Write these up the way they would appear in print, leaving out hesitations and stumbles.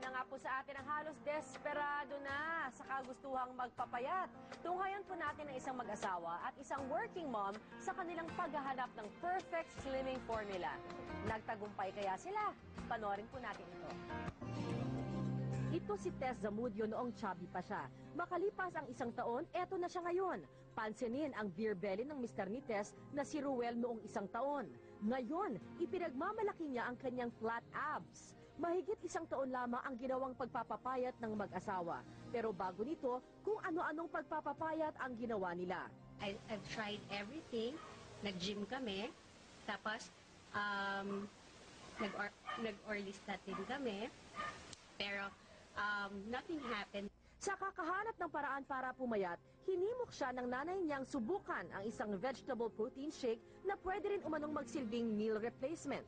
na nga po sa atin ang halos desperado na sa kagustuhang magpapayat. Tunghayan po natin ang isang mag-asawa at isang working mom sa kanilang paghahanap ng perfect slimming formula. Nagtagumpay kaya sila? Panoorin po natin ito. Ito si Tess Zamudio noong chubby pa siya. Makalipas ang isang taon, eto na siya ngayon. Pansinin ang beer belly ng Mr. ni Tess na si Ruel noong isang taon. Ngayon, ipinagmamalaki niya ang kanyang flat abs. Mahigit isang taon lamang ang ginawang pagpapapayat ng mag-asawa. Pero bago nito, kung ano-anong pagpapapayat ang ginawa nila. I've tried everything. Nag-gym kami. Tapos, nag-orlistat din kami. Pero, nothing happened. Sa kakahanap ng paraan para pumayat, hinimok siya ng nanay niyang subukan ang isang vegetable protein shake na pwede rin umanong magsilbing meal replacement.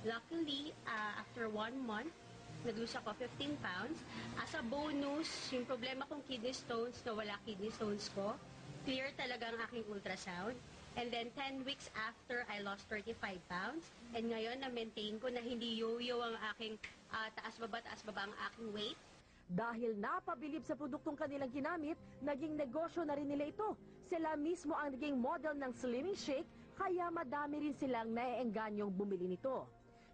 Luckily, after 1 month, nag-lose ako 15 pounds. As a bonus, yung problema kong kidney stones, na wala kidney stones ko, clear talaga ang aking ultrasound. And then 10 weeks after, I lost 35 pounds. And ngayon, na-maintain ko na hindi yo-yo ang aking taas-baba ang aking weight. Dahil napabilib sa produktong kanilang ginamit, naging negosyo na rin nila ito. Sila mismo ang naging model ng slimming shake, kaya madami rin silang naiengganyong bumili nito.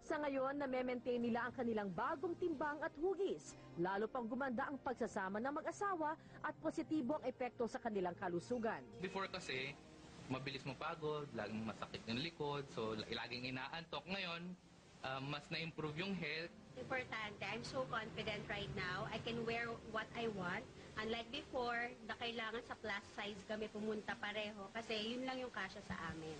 Sa ngayon, na-maintain nila ang kanilang bagong timbang at hugis. Lalo pang gumanda ang pagsasama ng mag-asawa at positibo ang epekto sa kanilang kalusugan. Before kasi, mabilis mapagod, laging masakit yung likod, so laging inaantok. Ngayon, mas na-improve yung health. Importante, I'm so confident right now. I can wear what I want. Unlike before, na kailangan sa plus size kami pumunta pareho kasi yun lang yung kasya sa amin.